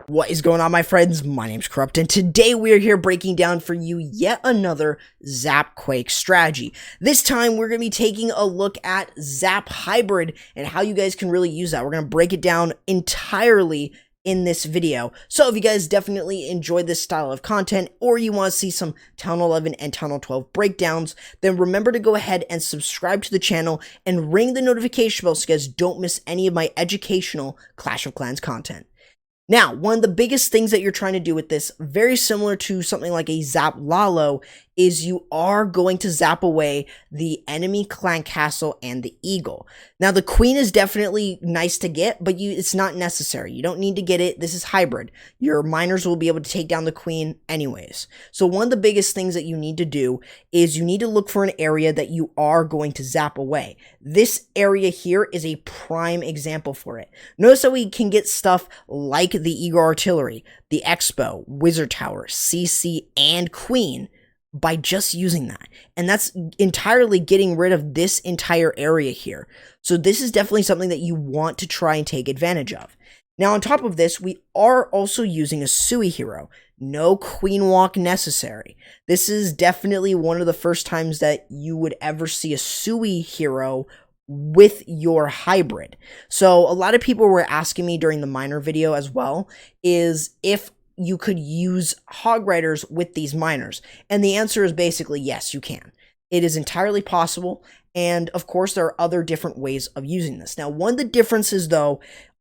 What is going on, my friends? My name's Corrupt, and today we are here breaking down for you yet another ZapQuake strategy. This time, we're going to be taking a look at Zap Hybrid and how you guys can really use that. We're going to break it down entirely in this video. So if you guys definitely enjoyed this style of content, or you want to see some Town 11 and Town 12 breakdowns, then remember to go ahead and subscribe to the channel and ring the notification bell so you guys don't miss any of my educational Clash of Clans content. Now, one of the biggest things that you're trying to do with this, very similar to something like a Zap Lalo, is you are going to zap away the enemy clan castle and the eagle. Now, the queen is definitely nice to get, but it's not necessary. You don't need to get it. This is hybrid. Your miners will be able to take down the queen anyways. So one of the biggest things that you need to do is you need to look for an area that you are going to zap away. This area here is a prime example for it. Notice that we can get stuff like the Eagle Artillery, the Expo, Wizard Tower, CC, and Queen by just using that. And that's entirely getting rid of this entire area here. So this is definitely something that you want to try and take advantage of. Now, on top of this, we are also using a Sui hero. No queen walk necessary. This is definitely one of the first times that you would ever see a Sui hero with your hybrid. So a lot of people were asking me during the miner video as well, is if you could use hog riders with these miners. And the answer is basically yes, you can. It is entirely possible. And of course, there are other different ways of using this. Now, one of the differences though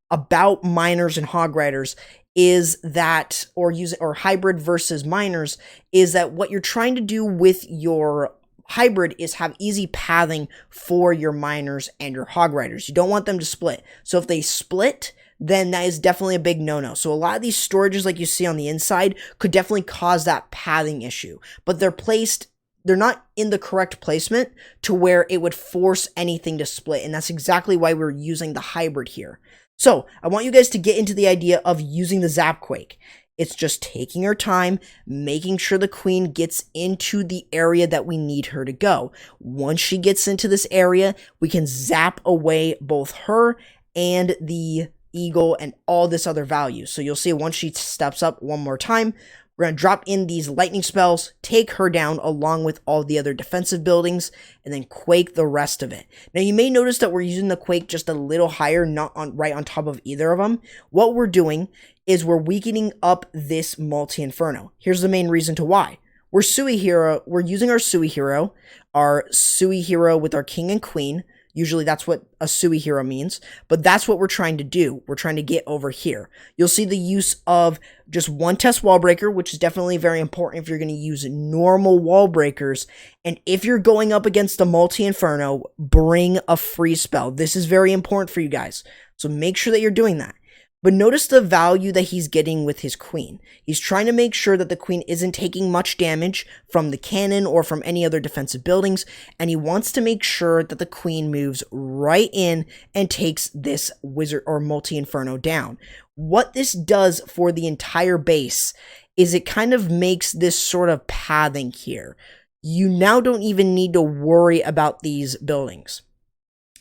about miners and hog riders is that, or hybrid versus miners, is that what you're trying to do with your hybrid is have easy pathing for your miners and your hog riders. You don't want them to split. So if they split, then that is definitely a big no-no. So a lot of these storages like you see on the inside could definitely cause that pathing issue, but they're not in the correct placement to where it would force anything to split. And that's exactly why we're using the hybrid here. So I want you guys to get into the idea of using the ZapQuake. It's just taking her time, making sure the queen gets into the area that we need her to go. Once she gets into this area, we can zap away both her and the eagle and all this other value. So you'll see once she steps up one more time, we're going to drop in these lightning spells, take her down along with all the other defensive buildings, and then quake the rest of it. Now you may notice that we're using the quake just a little higher, not right on top of either of them. What we're doing is we're weakening up this multi-inferno. Here's the main reason to why. We're using our Sui hero with our king and queen. Usually that's what a Sui hero means, but that's what we're trying to do. We're trying to get over here. You'll see the use of just one test wall breaker, which is definitely very important if you're going to use normal wall breakers. And if you're going up against the multi-inferno, bring a free spell. This is very important for you guys. So make sure that you're doing that. But notice the value that he's getting with his queen. He's trying to make sure that the queen isn't taking much damage from the cannon or from any other defensive buildings, and he wants to make sure that the queen moves right in and takes this wizard or multi-inferno down. What this does for the entire base is it kind of makes this sort of pathing here. You now don't even need to worry about these buildings.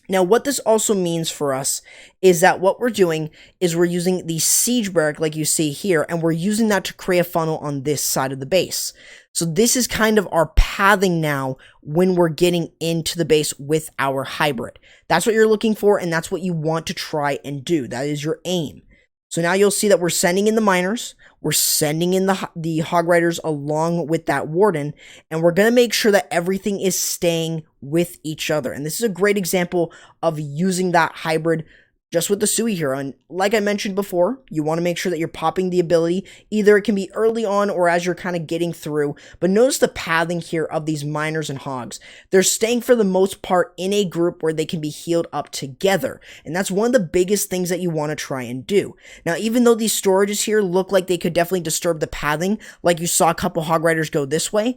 Now, what this also means for us is that what we're doing is we're using the siege barrack like you see here, and we're using that to create a funnel on this side of the base. So this is kind of our pathing now when we're getting into the base with our hybrid. That's what you're looking for, and that's what you want to try and do. That is your aim. So now you'll see that we're sending in the miners, we're sending in the hog riders along with that warden, and we're going to make sure that everything is staying with each other. And this is a great example of using that hybrid just with the Sui hero. And like I mentioned before, you want to make sure that you're popping the ability. Either it can be early on or as you're kind of getting through. But notice the pathing here of these miners and hogs. They're staying for the most part in a group where they can be healed up together. And that's one of the biggest things that you want to try and do. Now, even though these storages here look like they could definitely disturb the pathing, like you saw a couple hog riders go this way,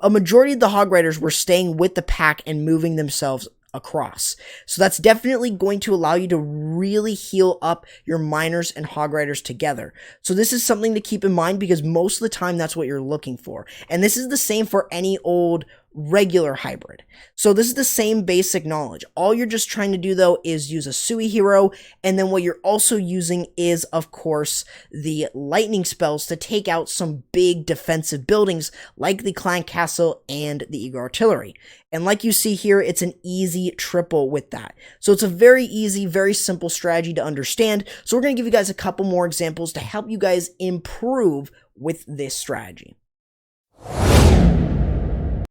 a majority of the hog riders were staying with the pack and moving themselves across. So that's definitely going to allow you to really heal up your miners and hog riders together. So this is something to keep in mind because most of the time that's what you're looking for. And this is the same for any old regular hybrid. So this is the same basic knowledge. All you're just trying to do though is use a Sui hero, and then what you're also using is, of course, the lightning spells to take out some big defensive buildings like the clan castle and the eagle artillery. And like you see here, it's an easy triple with that. So it's a very easy, very simple strategy to understand. So we're going to give you guys a couple more examples to help you guys improve with this strategy.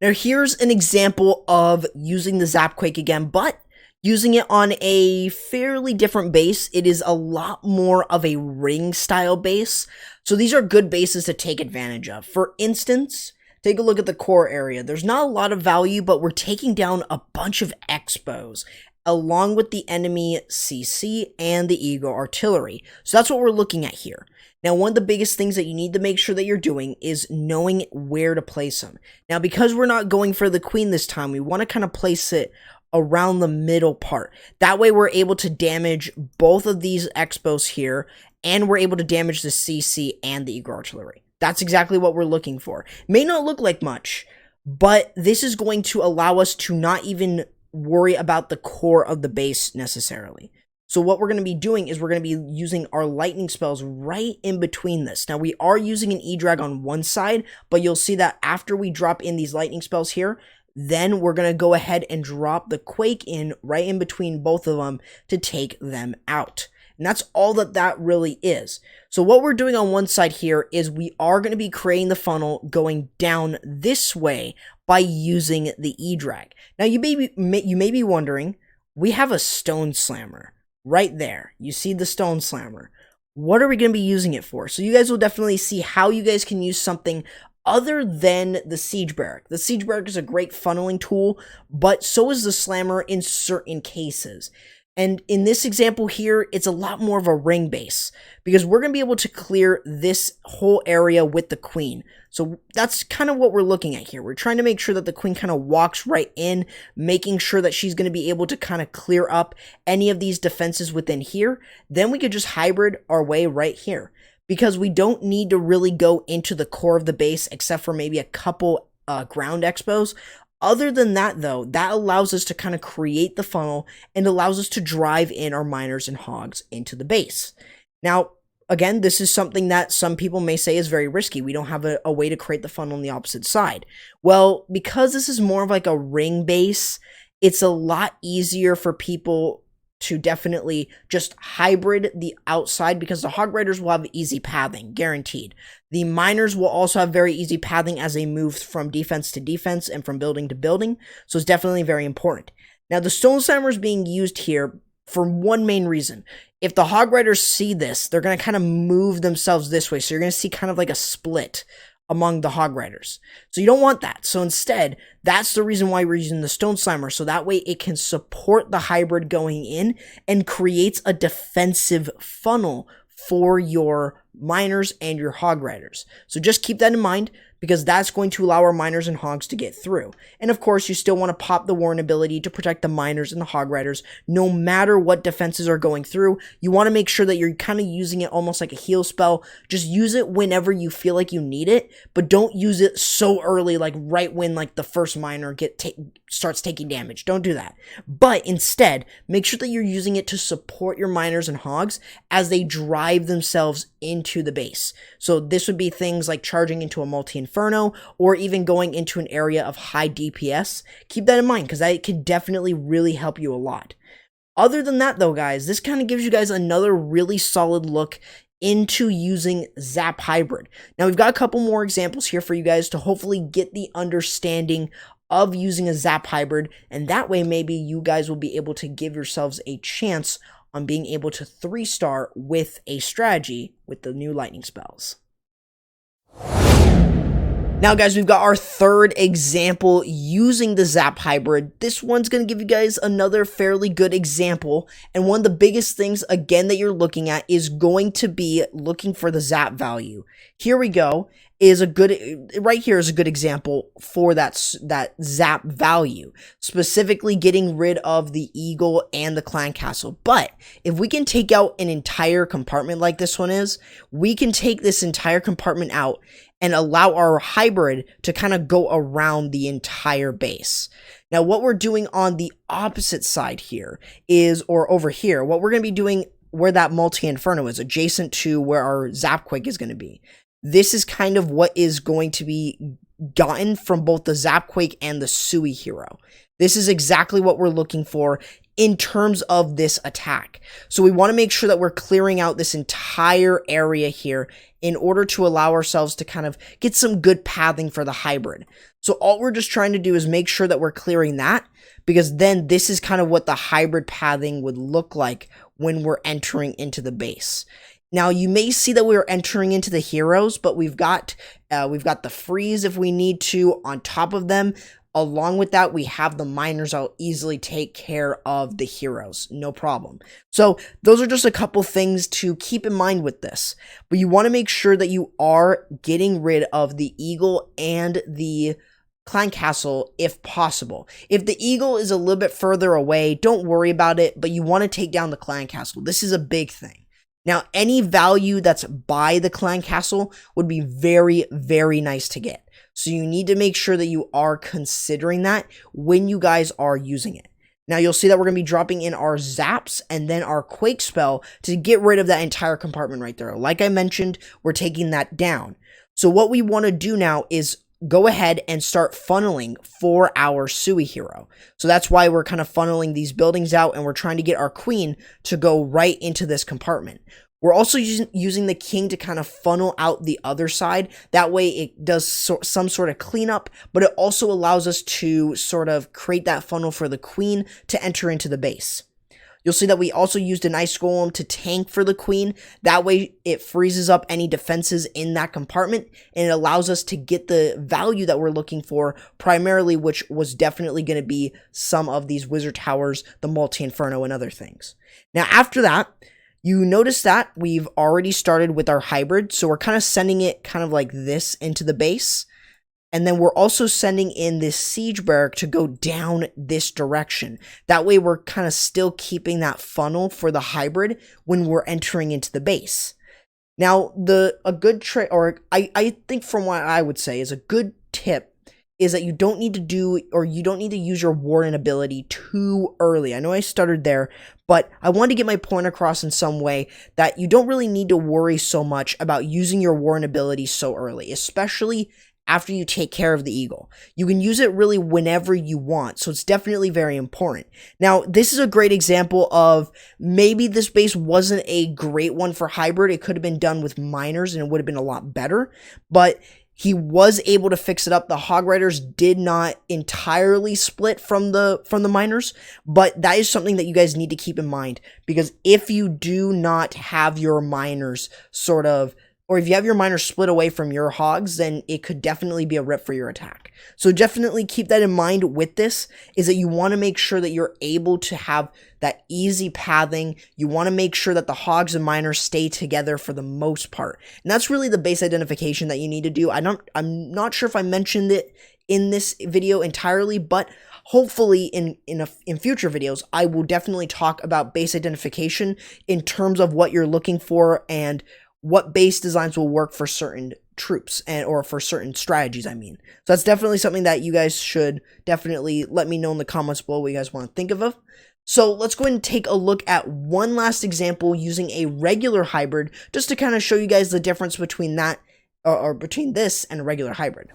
Now here's an example of using the ZapQuake again, but using it on a fairly different base. It is a lot more of a ring style base. So these are good bases to take advantage of. For instance, take a look at the core area. There's not a lot of value, but we're taking down a bunch of expos along with the enemy CC and the eagle artillery. So that's what we're looking at here. Now, one of the biggest things that you need to make sure that you're doing is knowing where to place them. Now, because we're not going for the queen this time, we want to kind of place it around the middle part. That way, we're able to damage both of these expos here, and we're able to damage the CC and the eagle artillery. That's exactly what we're looking for. May not look like much, but this is going to allow us to not even worry about the core of the base necessarily. So what we're going to be doing is we're going to be using our lightning spells right in between this. Now we are using an E-drag on one side, but you'll see that after we drop in these lightning spells here, then we're going to go ahead and drop the quake in right in between both of them to take them out. And that's all that really is. So what we're doing on one side here is we are going to be creating the funnel going down this way by using the E-drag. Now you may be wondering, we have a stone slammer right there. You see the stone slammer. What are we going to be using it for? So you guys will definitely see how you guys can use something other than the siege barrack. The siege barrack is a great funneling tool, but so is the slammer in certain cases. And in this example here, it's a lot more of a ring base because we're going to be able to clear this whole area with the queen. So that's kind of what we're looking at here. We're trying to make sure that the queen kind of walks right in, making sure that she's going to be able to kind of clear up any of these defenses within here. Then we could just hybrid our way right here because we don't need to really go into the core of the base except for maybe a couple ground expos. Other than that, though, that allows us to kind of create the funnel and allows us to drive in our miners and hogs into the base. Now, again, this is something that some people may say is very risky. We don't have a way to create the funnel on the opposite side. Well, because this is more of like a ring base, it's a lot easier for people to definitely just hybrid the outside because the hog riders will have easy pathing, guaranteed. The miners will also have very easy pathing as they move from defense to defense and from building to building, so it's definitely very important. Now, the stone slammer is being used here for one main reason. If the hog riders see this, they're going to kind of move themselves this way, so you're going to see kind of like a split among the hog riders. So you don't want that. So instead, that's the reason why we're using the stone slammer. So that way it can support the hybrid going in and creates a defensive funnel for your miners and your hog riders. So just keep that in mind because that's going to allow our miners and hogs to get through. And of course, you still want to pop the warden ability to protect the miners and the hog riders no matter what defenses are going through. You want to make sure that you're kind of using it almost like a heal spell. Just use it whenever you feel like you need it, but don't use it so early, like right when like the first miner starts taking damage. Don't do that. But instead, make sure that you're using it to support your miners and hogs as they drive themselves into the base. So this would be things like charging into a multi-inferno or even going into an area of high DPS. Keep that in mind because that could definitely really help you a lot. Other than that though, guys, this kind of gives you guys another really solid look into using Zap Hybrid. Now we've got a couple more examples here for you guys to hopefully get the understanding of using a Zap Hybrid, and that way maybe you guys will be able to give yourselves a chance on being able to 3-star with a strategy with the new lightning spells. Now guys, we've got our third example using the Zap Hybrid. This one's going to give you guys another fairly good example, and one of the biggest things again that you're looking at is going to be looking for the Zap value. Here we go. Right here is a good example for that Zap value, specifically getting rid of the eagle and the clan castle. But if we can take out an entire compartment like this one is, we can take this entire compartment out and allow our hybrid to kind of go around the entire base. Now, what we're doing on the opposite side here is, or over here, what we're going to be doing where that multi-inferno is, adjacent to where our ZapQuake is going to be. This is kind of what is going to be gotten from both the ZapQuake and the Sui hero. This is exactly what we're looking for in terms of this attack. So we want to make sure that we're clearing out this entire area here in order to allow ourselves to kind of get some good pathing for the hybrid. So all we're just trying to do is make sure that we're clearing that, because then this is kind of what the hybrid pathing would look like when we're entering into the base. Now, you may see that we're entering into the heroes, but we've got the freeze if we need to on top of them. Along with that, we have the miners. I'll easily take care of the heroes, no problem. So those are just a couple things to keep in mind with this. But you want to make sure that you are getting rid of the eagle and the clan castle if possible. If the eagle is a little bit further away, don't worry about it, but you want to take down the clan castle. This is a big thing. Now, any value that's by the clan castle would be very, very nice to get. So you need to make sure that you are considering that when you guys are using it. Now, you'll see that we're going to be dropping in our zaps and then our quake spell to get rid of that entire compartment right there. Like I mentioned, we're taking that down. So what we want to do now is go ahead and start funneling for our Sui hero. So that's why we're kind of funneling these buildings out, and we're trying to get our queen to go right into this compartment. We're also using the king to kind of funnel out the other side. That way it does some sort of cleanup, but it also allows us to sort of create that funnel for the queen to enter into the base. You'll see that we also used an ice golem to tank for the queen. That way it freezes up any defenses in that compartment, and it allows us to get the value that we're looking for primarily, which was definitely going to be some of these wizard towers, the multi-inferno, and other things. Now, after that, you notice that we've already started with our hybrid, so we're kind of sending it kind of like this into the base. And then we're also sending in this siege barrack to go down this direction. That way we're kind of still keeping that funnel for the hybrid when we're entering into the base. Now, a good trick, or I think from what I would say is a good tip, is that you don't need to use your warden ability too early. I know I stuttered there, but I wanted to get my point across in some way that you don't really need to worry so much about using your warden ability so early, especially after you take care of the eagle. You can use it really whenever you want, so it's definitely very important. Now, this is a great example of maybe this base wasn't a great one for hybrid. It could have been done with miners and it would have been a lot better, but he was able to fix it up. The Hog Riders did not entirely split from the miners, but that is something that you guys need to keep in mind, because if you do not have your miners or if you have your miners split away from your hogs, then it could definitely be a rip for your attack. So definitely keep that in mind with this, is that you want to make sure that you're able to have that easy pathing. You want to make sure that the hogs and miners stay together for the most part. And that's really the base identification that you need to do. I'm not sure if I mentioned it in this video entirely, but hopefully in future videos, I will definitely talk about base identification in terms of what you're looking for and what base designs will work for certain troops or for certain strategies, I mean. So that's definitely something that you guys should definitely let me know in the comments below what you guys want to think of. So let's go ahead and take a look at one last example using a regular hybrid, just to kind of show you guys the difference between that, or between this and a regular hybrid.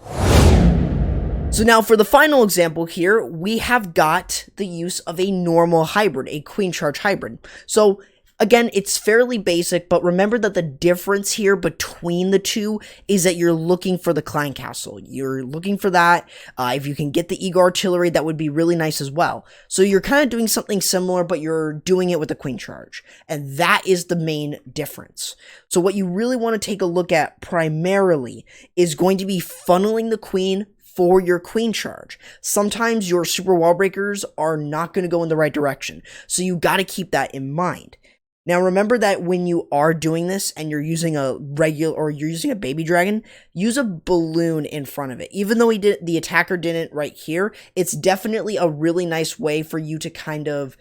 So now for the final example here, we have got the use of a normal hybrid, a queen charge hybrid. So again, it's fairly basic, but remember that the difference here between the two is that you're looking for the clan castle. You're looking for that. If you can get the eagle artillery, that would be really nice as well. So you're kind of doing something similar, but you're doing it with the queen charge. And that is the main difference. So what you really want to take a look at primarily is going to be funneling the queen for your queen charge. Sometimes your super wall breakers are not going to go in the right direction. So you got to keep that in mind. Now remember that when you are doing this and you're using a regular, or you're using a baby dragon, use a balloon in front of it. Even though the attacker didn't right here, it's definitely a really nice way for you to kind of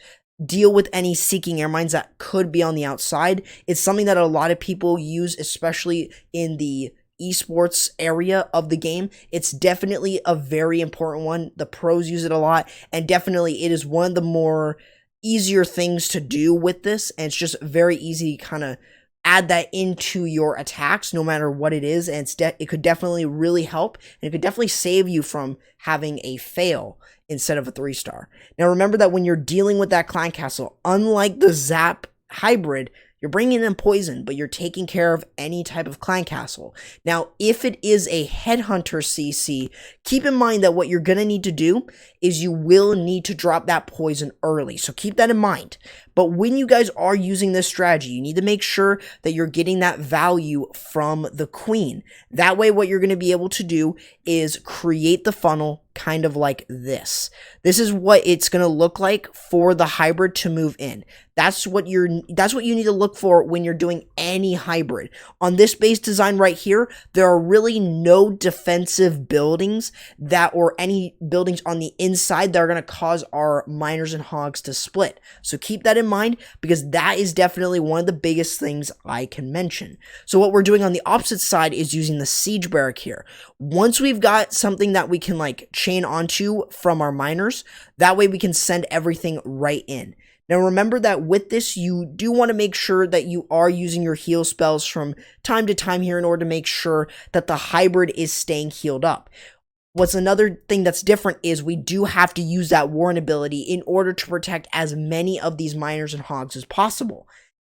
deal with any seeking air mines that could be on the outside. It's something that a lot of people use, especially in the esports area of the game, it's definitely a very important one. The pros use it a lot, and definitely it is one of the more easier things to do with this, and it's just very easy to kind of add that into your attacks no matter what it is, and it could definitely really help, and it could definitely save you from having a fail instead of a 3-star. Now remember that when you're dealing with that clan castle, unlike the Zap Hybrid, you're bringing in poison, but you're taking care of any type of clan castle. Now, if it is a headhunter CC, keep in mind that what you're going to need to do is you will need to drop that poison early. So keep that in mind. But when you guys are using this strategy, you need to make sure that you're getting that value from the queen. That way, what you're going to be able to do is create the funnel kind of like this. This is what it's going to look like for the hybrid to move in. That's what you need to look for when you're doing any hybrid. On this base design right here, there are really no defensive buildings or any buildings on the inside that are going to cause our miners and hogs to split. So keep that in mind, because that is definitely one of the biggest things I can mention. So what we're doing on the opposite side is using the siege barrack here. Once we've got something that we can like chain onto from our miners, that way we can send everything right in. Now remember that with this, you do want to make sure that you are using your heal spells from time to time here in order to make sure that the hybrid is staying healed up. What's another thing that's different is we do have to use that warden ability in order to protect as many of these miners and hogs as possible.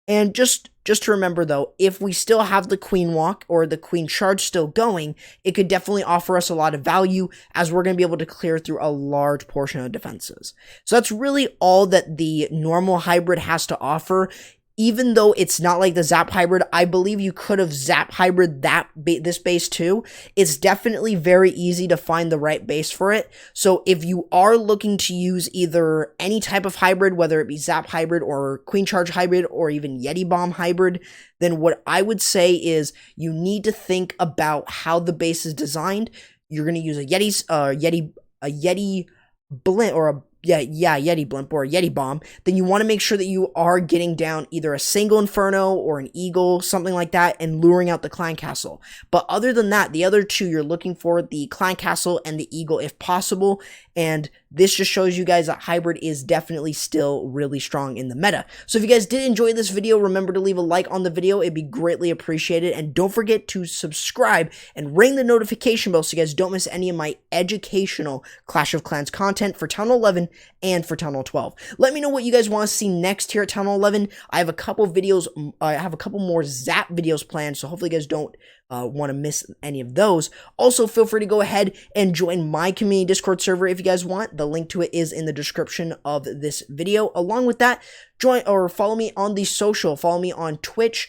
And just to remember though, if we still have the queen walk or the queen charge still going, it could definitely offer us a lot of value, as we're going to be able to clear through a large portion of defenses. So that's really all that the normal hybrid has to offer. Even though it's not like the Zap Hybrid, I believe you could have Zap Hybrid this base too. It's definitely very easy to find the right base for it. So if you are looking to use either any type of hybrid, whether it be Zap Hybrid or Queen Charge Hybrid or even Yeti Bomb Hybrid, then what I would say is you need to think about how the base is designed. You're going to use a Yeti Blimp or a Yeti Blimp or a Yeti Bomb, then you want to make sure that you are getting down either a single Inferno or an Eagle, something like that, and luring out the Clan Castle. But other than that, the other two, you're looking for the Clan Castle and the Eagle if possible, and this just shows you guys that hybrid is definitely still really strong in the meta. So if you guys did enjoy this video, remember to leave a like on the video. It'd be greatly appreciated, and don't forget to subscribe and ring the notification bell so you guys don't miss any of my educational Clash of Clans content for Town 11 and for Town 12. Let me know what you guys want to see next here at Town 11. I have a couple videos, I have a couple more Zap videos planned, so hopefully you guys don't want to miss any of those. Also, feel free to go ahead and join my community Discord server if you guys want. The link to it is in the description of this video. Along with that, join or follow me on the social. Follow me on Twitch,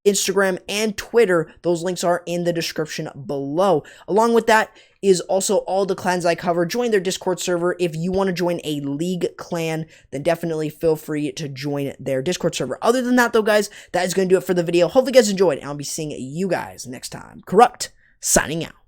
Instagram, and Twitter. Those links are in the description below. Along with that is also all the clans I cover. Join their Discord server. If you want to join a league clan, then definitely feel free to join their Discord server. Other than that, though, guys, that is going to do it for the video. Hopefully you guys enjoyed, and I'll be seeing you guys next time. Corrupt, signing out.